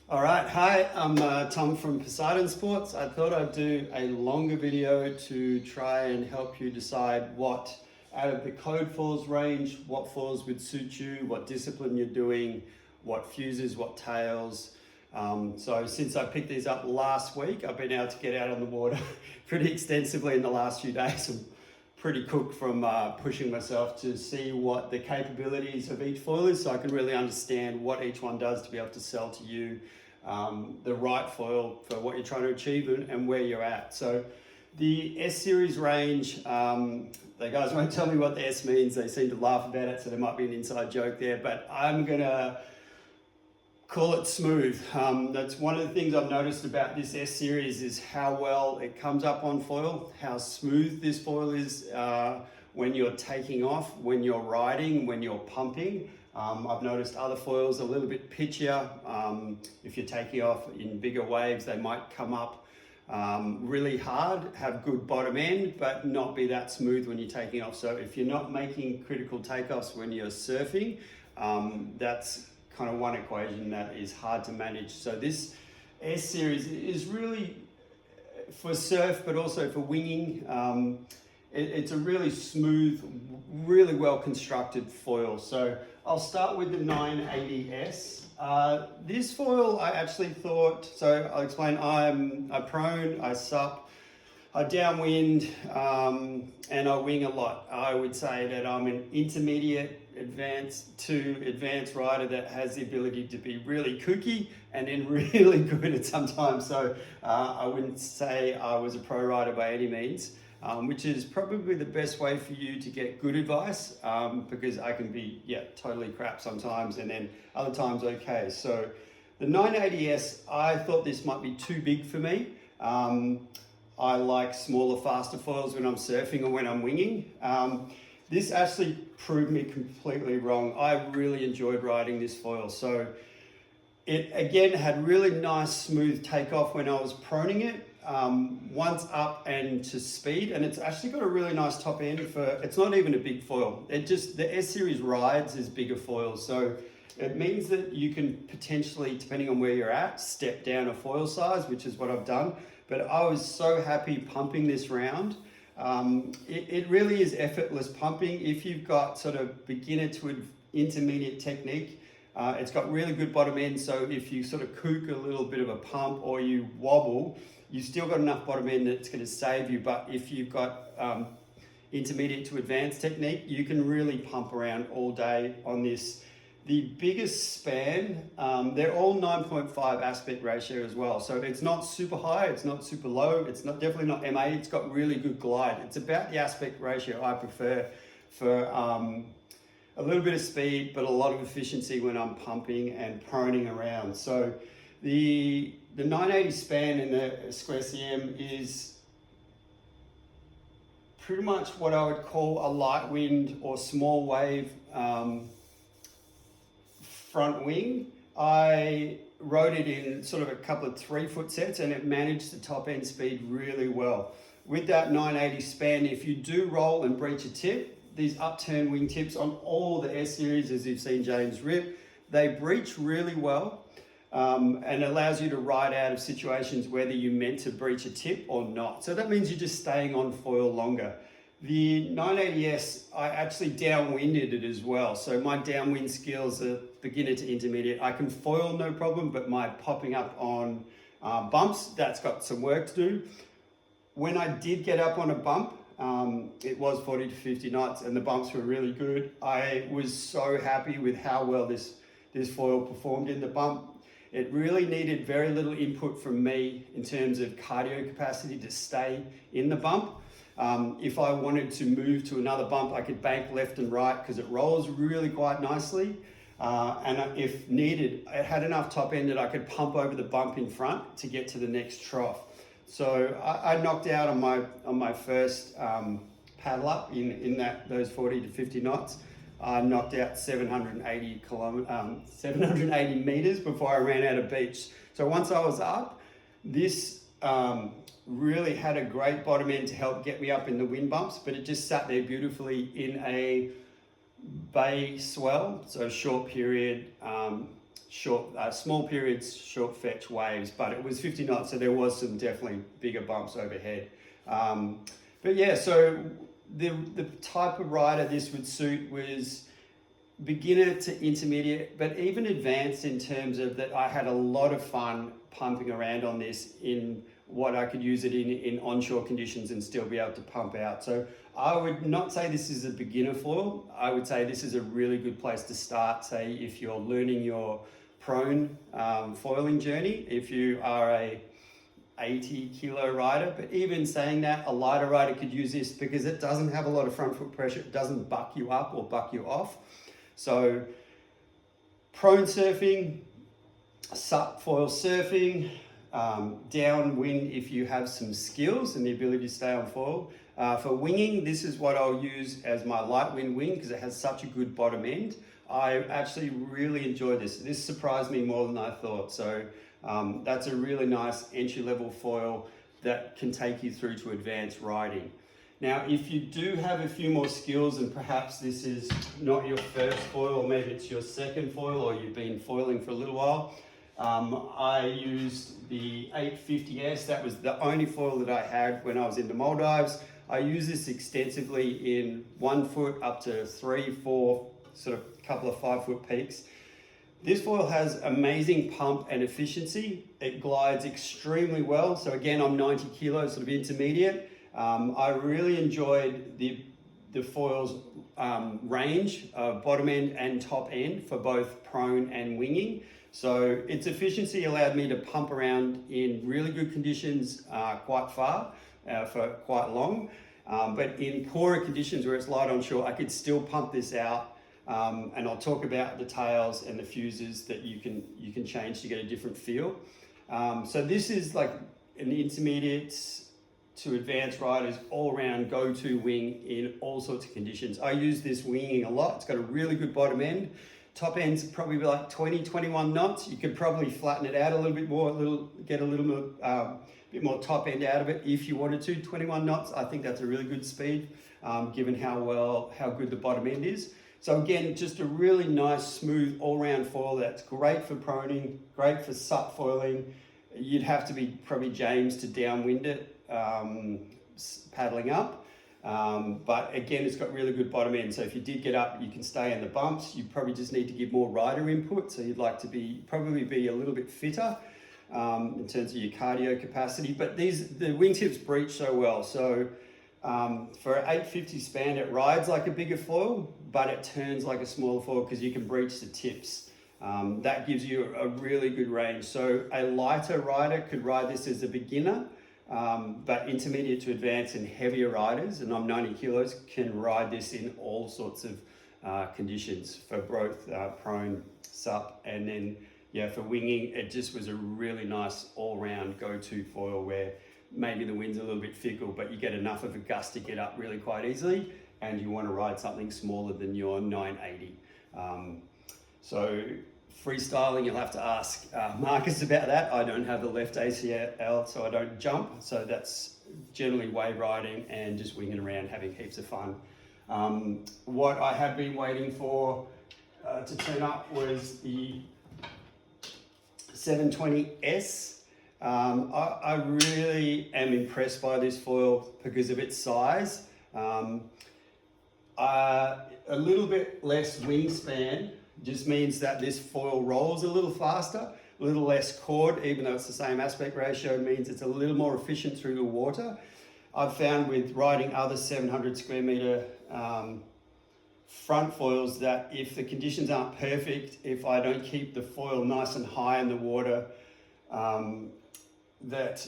All right, hi, I'm Tom from Poseidon Sports. I thought I'd do a longer video to try and help you decide what out of the code foils range, what foils would suit you, what discipline you're doing, what fuses, what tails. So since I picked these up last week, I've been able to get out on the water pretty extensively in the last few days. I'm pretty cooked from pushing myself to see what the capabilities of each foil is, so I can really understand what each one does to be able to sell to you the right foil for what you're trying to achieve and where you're at. So the S series range, the guys won't tell me what the S means. They seem to laugh about it, so there might be an inside joke there, but I'm gonna call it smooth. That's one of the things I've noticed about this S series is how well it comes up on foil, how smooth this foil is when you're taking off, when you're riding, when you're pumping. I've noticed other foils a little bit pitchier. If you're taking off in bigger waves, they might come up really hard, have good bottom end, but not be that smooth when you're taking off. So if you're not making critical takeoffs when you're surfing, that's kind of one equation that is hard to manage. So this S series is really for surf, but also for winging. It's a really smooth, really well constructed foil. So I'll start with the 980S. This foil, I actually thought, so I'll explain, I prone, I sup, I downwind, and I wing a lot. I would say that I'm an intermediate advanced rider that has the ability to be really kooky and then really good at sometimes. So I wouldn't say I was a pro rider by any means, which is probably the best way for you to get good advice, because I can be totally crap sometimes and then other times okay. So the 980S, I thought this might be too big for me. I like smaller, faster foils when I'm surfing or when I'm winging. This actually proved me completely wrong. I really enjoyed riding this foil. So it again had really nice smooth takeoff when I was proning it. Once up and to speed, and it's actually got a really nice top end for, it's not even a big foil. It just, the S series rides as bigger foils. So it means that you can potentially, depending on where you're at, step down a foil size, which is what I've done. But I was so happy pumping this round. It really is effortless pumping. If you've got sort of beginner to intermediate technique, it's got really good bottom end. So if you sort of kook a little bit of a pump or you wobble, you still got enough bottom end that's going to save you. But if you've got intermediate to advanced technique, you can really pump around all day on this. The biggest span, they're all 9.5 aspect ratio as well. So it's not super high, it's not super low, it's not definitely not MA, it's got really good glide. It's about the aspect ratio I prefer for a little bit of speed, but a lot of efficiency when I'm pumping and proning around. So the 980 span in the square CM is pretty much what I would call a light wind or small wave front wing. I rode it in sort of a couple of 3-foot sets and it managed the top end speed really well. With that 980 span, if you do roll and breach a tip, these upturn wing tips on all the S series, as you've seen James rip, they breach really well, and allows you to ride out of situations whether you meant to breach a tip or not. So that means you're just staying on foil longer. The 980S, I actually downwinded it as well. So my downwind skills are beginner to intermediate. I can foil no problem, but my popping up on bumps, that's got some work to do. When I did get up on a bump, it was 40 to 50 knots and the bumps were really good. I was so happy with how well this foil performed in the bump. It really needed very little input from me in terms of cardio capacity to stay in the bump. If I wanted to move to another bump, I could bank left and right because it rolls really quite nicely. And if needed, it had enough top end that I could pump over the bump in front to get to the next trough. So I knocked out on my first paddle up in those 40 to 50 knots. I knocked out 780 meters before I ran out of beach. So once I was up, this really had a great bottom end to help get me up in the wind bumps, but it just sat there beautifully in a bay swell, so short period small periods, short fetch waves, but it was 50 knots, so there was some definitely bigger bumps overhead. But yeah, so the type of rider this would suit was beginner to intermediate, but even advanced in terms of that I had a lot of fun pumping around on this in what I could use it in onshore conditions and still be able to pump out. So I would not say this is a beginner foil. I would say this is a really good place to start, say if you're learning your prone foiling journey, if you are a 80 kilo rider. But even saying that, a lighter rider could use this because it doesn't have a lot of front foot pressure. It doesn't buck you up or buck you off. So prone surfing, sup foil surfing, downwind if you have some skills and the ability to stay on foil. For winging, this is what I'll use as my light wind wing because it has such a good bottom end. I actually really enjoy this. This surprised me more than I thought. So that's a really nice entry-level foil that can take you through to advanced riding. Now, if you do have a few more skills and perhaps this is not your first foil, or maybe it's your second foil, or you've been foiling for a little while, I used the 850S. That was the only foil that I had when I was into Maldives. I use this extensively in 1 foot up to 3, 4, sort of couple of 5 foot peaks. This foil has amazing pump and efficiency. It glides extremely well. So again, I'm 90 kilos, sort of intermediate. I really enjoyed the foil's range, bottom end and top end for both prone and winging. So its efficiency allowed me to pump around in really good conditions quite far for quite long. But in poorer conditions where it's light onshore, I could still pump this out. And I'll talk about the tails and the fuses that you can change to get a different feel. So this is like an intermediate to advanced riders all-round go-to wing in all sorts of conditions. I use this winging a lot. It's got a really good bottom end. Top end's probably like 20, 21 knots. You could probably flatten it out a little bit more, get a little more, bit more top end out of it if you wanted to. 21 knots, I think that's a really good speed, given how good the bottom end is. So again, just a really nice, smooth, all-round foil that's great for proning, great for sup foiling. You'd have to be probably James to downwind it, paddling up. But again, it's got really good bottom end. So if you did get up, you can stay in the bumps. You probably just need to give more rider input. So you'd like to probably be a little bit fitter in terms of your cardio capacity. But the wingtips breach so well. So for an 850 span, it rides like a bigger foil, but it turns like a smaller foil because you can breach the tips. That gives you a really good range. So a lighter rider could ride this as a beginner, but intermediate to advanced and heavier riders, and I'm 90 kilos, can ride this in all sorts of conditions for both prone, sup, and then for winging. It just was a really nice all-round go-to foil where maybe the wind's a little bit fickle, but you get enough of a gust to get up really quite easily, and you want to ride something smaller than your 980. So freestyling, you'll have to ask Marcus about that. I don't have the left ACL, so I don't jump. So that's generally wave riding and just winging around, having heaps of fun. What I have been waiting for to turn up was the 720S. I really am impressed by this foil because of its size. A little bit less wingspan just means that this foil rolls a little faster, a little less chord, even though it's the same aspect ratio, means it's a little more efficient through the water. I've found with riding other 700 square meter front foils that if the conditions aren't perfect, if I don't keep the foil nice and high in the water, that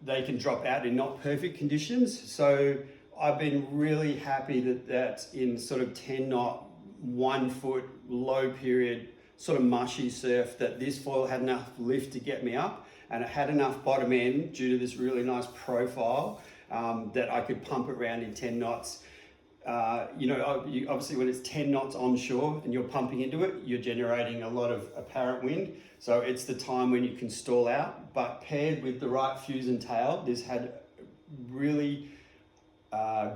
they can drop out in not perfect conditions. So I've been really happy that in sort of 10 knot, 1 foot low period, sort of mushy surf, that this foil had enough lift to get me up, and it had enough bottom end due to this really nice profile that I could pump it around in 10 knots. Obviously when it's 10 knots onshore and you're pumping into it, you're generating a lot of apparent wind. So it's the time when you can stall out, but paired with the right fuse and tail, this had really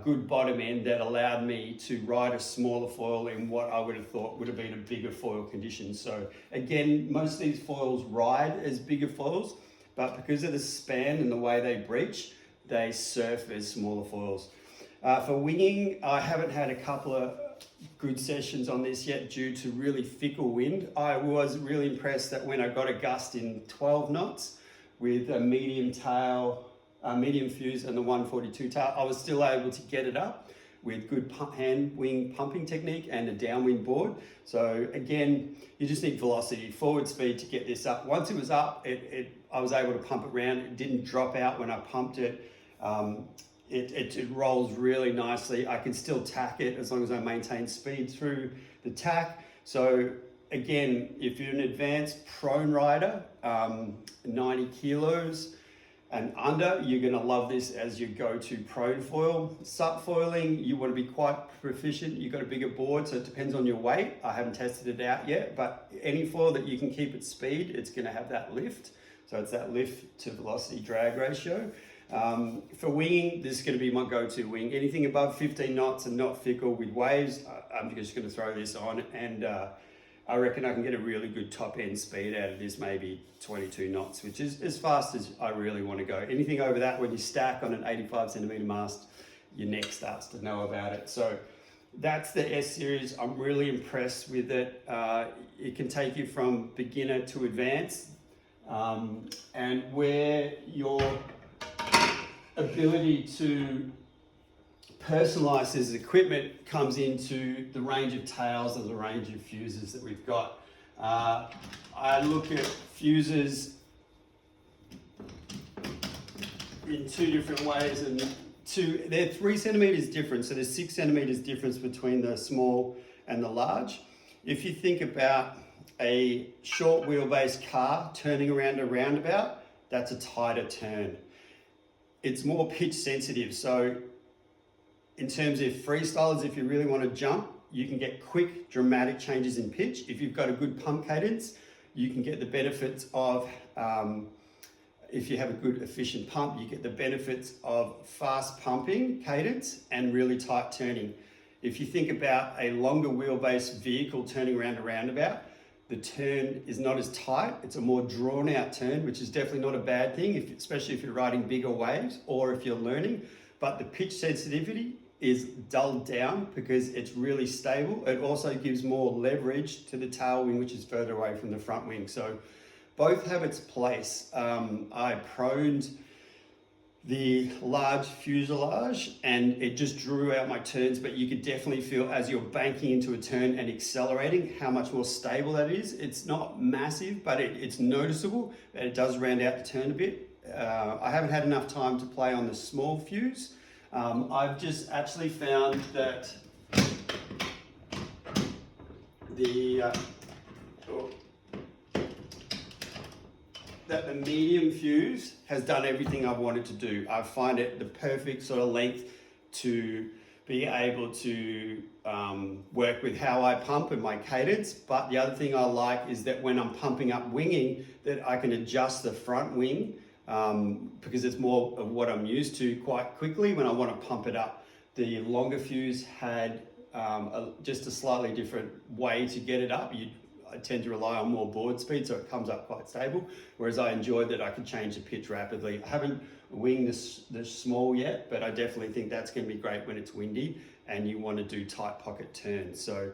good bottom end that allowed me to ride a smaller foil in what I would have thought would have been a bigger foil condition. So again, most of these foils ride as bigger foils, but because of the span and the way they breach, they surf as smaller foils. For winging, I haven't had a couple of good sessions on this yet due to really fickle wind. I was really impressed that when I got a gust in 12 knots with a medium tail, medium fuse and the 142 tail, I was still able to get it up with good hand wing pumping technique and a downwind board. So again, you just need velocity, forward speed to get this up. Once it was up, I was able to pump it around. It didn't drop out when I pumped it. It rolls really nicely. I can still tack it as long as I maintain speed through the tack. So again, if you're an advanced prone rider, 90 kilos and under, you're gonna love this as your go-to prone foil. Subfoiling, you wanna be quite proficient. You've got a bigger board, so it depends on your weight. I haven't tested it out yet, but any foil that you can keep at speed, it's gonna have that lift. So it's that lift to velocity drag ratio. For winging, this is going to be my go-to wing. Anything above 15 knots and not fickle with waves, I'm just going to throw this on, and I reckon I can get a really good top end speed out of this, maybe 22 knots, which is as fast as I really want to go. Anything over that, when you stack on an 85 centimeter mast, your neck starts to know about it. So that's the S series. I'm really impressed with it. It can take you from beginner to advanced, and where your ability to personalize this equipment comes into the range of tails and the range of fuses that we've got. I look at fuses in two different ways, and they're 3 centimeters different, so there's 6 centimeters difference between the small and the large. If you think about a short wheelbase car turning around a roundabout, that's a tighter turn. It's more pitch sensitive. So in terms of freestylers, if you really want to jump, you can get quick, dramatic changes in pitch. If you've got a good pump cadence, you can get the benefits of, if you have a good efficient pump, you get the benefits of fast pumping cadence and really tight turning. If you think about a longer wheelbase vehicle turning around a roundabout, the turn is not as tight. It's a more drawn out turn, which is definitely not a bad thing, especially if you're riding bigger waves or if you're learning. But the pitch sensitivity is dulled down because it's really stable. It also gives more leverage to the tail wing, which is further away from the front wing. So both have its place. I proned the large fuselage and it just drew out my turns, but you could definitely feel as you're banking into a turn and accelerating how much more stable that is. It's not massive, but it's noticeable, and it does round out the turn a bit. I haven't had enough time to play on the small fuse. I've just actually found that the medium fuse has done everything I wanted to do. I find it the perfect sort of length to be able to work with how I pump and my cadence. But the other thing I like is that when I'm pumping up winging, that I can adjust the front wing because it's more of what I'm used to quite quickly when I want to pump it up. The longer fuse had just a slightly different way to get it up. I tend to rely on more board speed, so it comes up quite stable, whereas I enjoyed that I could change the pitch rapidly. I haven't winged the small yet, but I definitely think that's going to be great when it's windy and you want to do tight pocket turns. So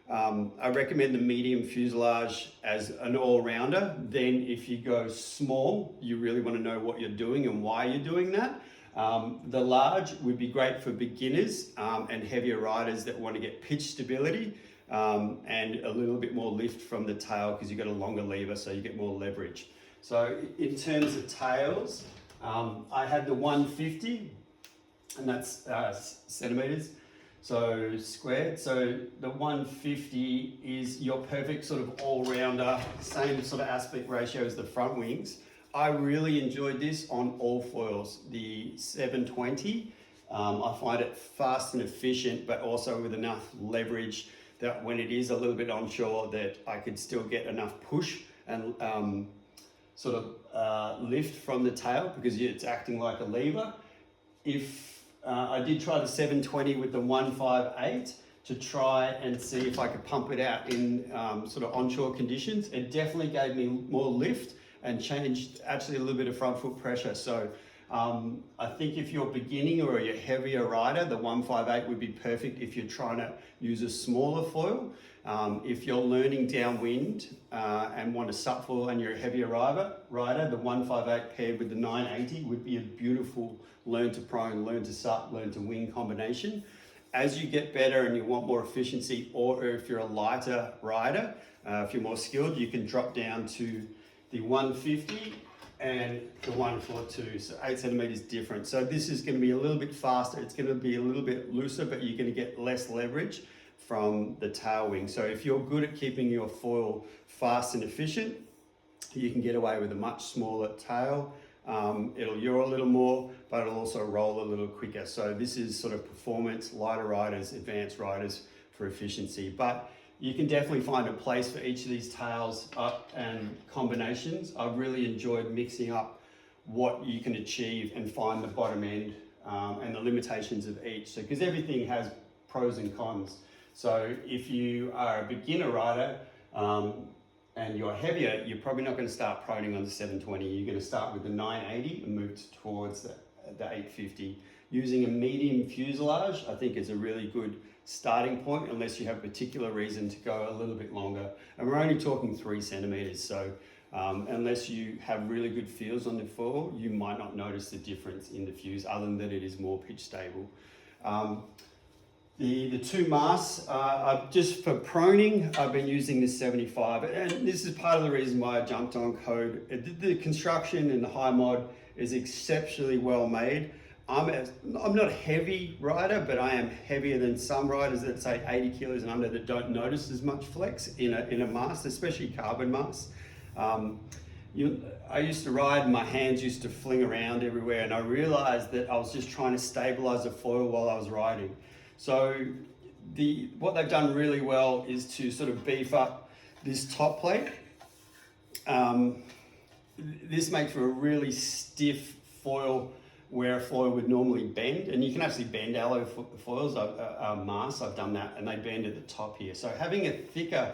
I recommend the medium fuselage as an all-rounder. Then if you go small, you really want to know what you're doing and why you're doing that. The large would be great for beginners and heavier riders that want to get pitch stability. And a little bit more lift from the tail because you've got a longer lever, so you get more leverage. So in terms of tails, I had the 150, and that's centimeters, so squared. So the 150 is your perfect sort of all-rounder, same sort of aspect ratio as the front wings. I really enjoyed this on all foils. The 720, I find it fast and efficient, but also with enough leverage that when it is a little bit onshore, that I could still get enough push and lift from the tail because it's acting like a lever. If I did try the 720 with the 158 to try and see if I could pump it out in sort of onshore conditions. It definitely gave me more lift and changed actually a little bit of front foot pressure. So I think if you're beginning or you're a heavier rider, the 158 would be perfect if you're trying to use a smaller foil. If you're learning downwind and want to subfoil and you're a heavier rider, the 158 paired with the 980 would be a beautiful learn to prone, learn to sup, learn to wing combination. As you get better and you want more efficiency, or if you're a lighter rider, if you're more skilled, you can drop down to the 150 and the 142, so 8 centimeters different. So this is going to be a little bit faster, it's going to be a little bit looser, but you're going to get less leverage from the tail wing. So if you're good at keeping your foil fast and efficient, you can get away with a much smaller tail. It'll yaw a little more, but it'll also roll a little quicker. So this is sort of performance, lighter riders, advanced riders for efficiency. But you can definitely find a place for each of these tails and combinations. I've really enjoyed mixing up what you can achieve and find the bottom end and the limitations of each. So, because everything has pros and cons. So if you are a beginner rider and you're heavier, you're probably not going to start proning on the 720. You're going to start with the 980 and move towards the 850. Using a medium fuselage, I think, is a really good starting point, unless you have a particular reason to go a little bit longer. And we're only talking 3 centimeters. So unless you have really good feels on the foil, you might not notice the difference in the fuse, other than that it is more pitch stable. The two masts, just for proning, I've been using this 75, and this is part of the reason why I jumped on Code. The construction and the high mod is exceptionally well made. I'm not a heavy rider, but I am heavier than some riders that say 80 kilos and under that don't notice as much flex in a mast, especially carbon masts. I used to ride and my hands used to fling around everywhere, and I realized that I was just trying to stabilize the foil while I was riding. So what they've done really well is to sort of beef up this top plate. This makes for a really stiff foil where a foil would normally bend, and you can actually bend alloy foils, masts, I've done that, and they bend at the top here. So having a thicker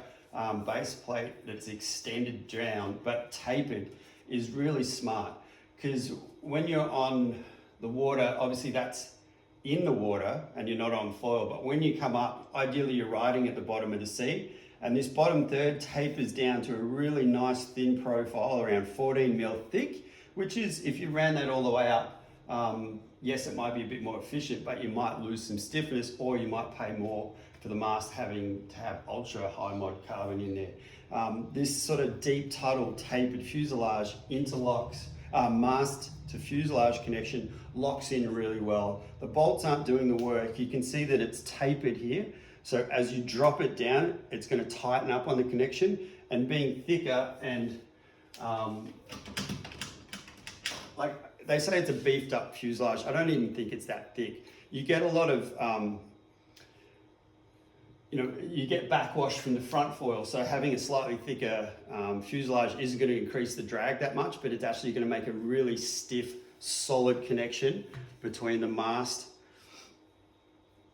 base plate that's extended down but tapered is really smart, because when you're on the water, obviously that's in the water and you're not on foil, but when you come up, ideally you're riding at the bottom of the sea, and this bottom third tapers down to a really nice thin profile, around 14 mil thick, which is, if you ran that all the way up, yes, it might be a bit more efficient, but you might lose some stiffness, or you might pay more for the mast having to have ultra high mod carbon in there. This sort of deep tuttle tapered fuselage interlocks, mast to fuselage connection locks in really well. The bolts aren't doing the work. You can see that it's tapered here. So as you drop it down, it's going to tighten up on the connection, and being thicker and like they say it's a beefed up fuselage. I don't even think it's that thick. You get a lot of, you get backwash from the front foil. So having a slightly thicker fuselage isn't going to increase the drag that much, but it's actually going to make a really stiff, solid connection between the mast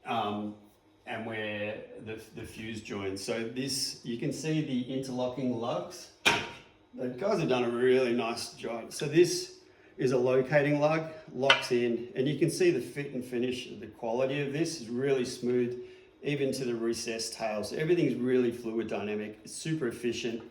and where the fuse joins. So this, you can see the interlocking lugs. The guys have done a really nice job. So this is a locating lug, locks in, and you can see the fit and finish, the quality of this is really smooth, even to the recessed tail. So everything's really fluid dynamic, it's super efficient,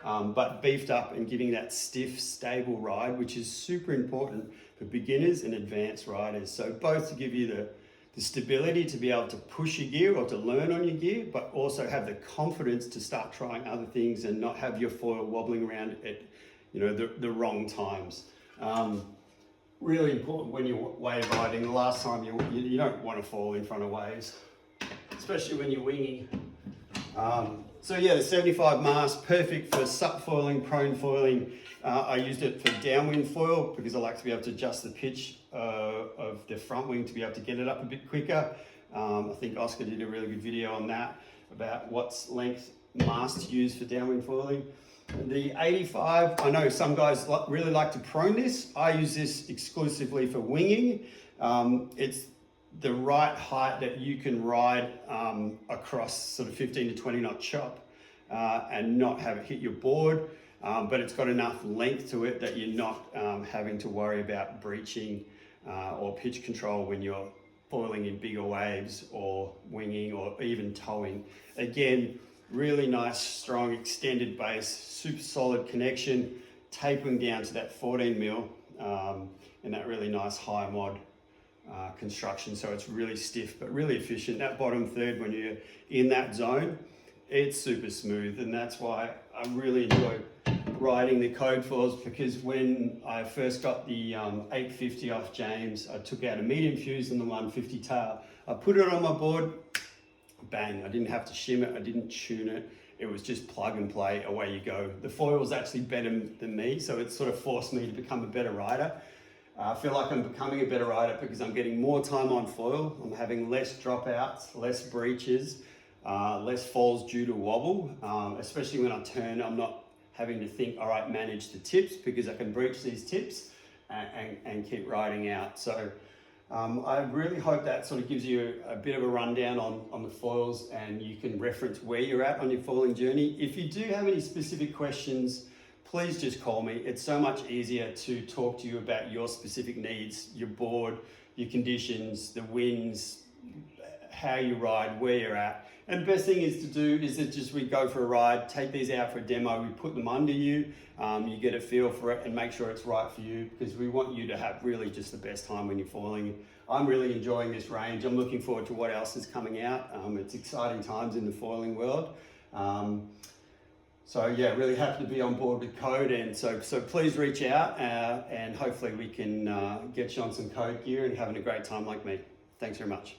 but beefed up and giving that stiff, stable ride, which is super important for beginners and advanced riders. So both to give you the stability to be able to push your gear or to learn on your gear, but also have the confidence to start trying other things and not have your foil wobbling around at the wrong times. Really important when you're wave riding. The last time you don't want to fall in front of waves, especially when you're winging. So yeah, the 75 mast, perfect for sup foiling, prone foiling. I used it for downwind foil because I like to be able to adjust the pitch of the front wing to be able to get it up a bit quicker. I think Oscar did a really good video on that, about what's length mast to use for downwind foiling. The 85, I know some guys really like to prone this. I use this exclusively for winging. It's the right height that you can ride across sort of 15 to 20 knot chop and not have it hit your board, but it's got enough length to it that you're not having to worry about breaching or pitch control when you're foiling in bigger waves or winging or even towing. Again, really nice, strong, extended base, super solid connection, tapering down to that 14 mil and that really nice high mod construction. So it's really stiff, but really efficient. That bottom third, when you're in that zone, it's super smooth. And that's why I really enjoy riding the code foils, because when I first got the 850 off James, I took out a medium fuse and the 150 tail. I put it on my board, bang, I didn't have to shim it, I didn't tune it. It was just plug and play, away you go. The foil's actually better than me, so it sort of forced me to become a better rider. I feel like I'm becoming a better rider because I'm getting more time on foil. I'm having less dropouts, less breaches, less falls due to wobble, especially when I turn. I'm not having to think, all right, manage the tips, because I can breach these tips and keep riding out. So I really hope that sort of gives you a bit of a rundown on the foils, and you can reference where you're at on your foiling journey. If you do have any specific questions, please just call me. It's so much easier to talk to you about your specific needs, your board, your conditions, the winds, how you ride, where you're at. And the best thing is to do is that just we go for a ride, take these out for a demo, we put them under you, you get a feel for it and make sure it's right for you, because we want you to have really just the best time when you're foiling. I'm really enjoying this range. I'm looking forward to what else is coming out. It's exciting times in the foiling world. So yeah, really happy to be on board with code, and so please reach out and hopefully we can get you on some code gear and having a great time like me. Thanks very much.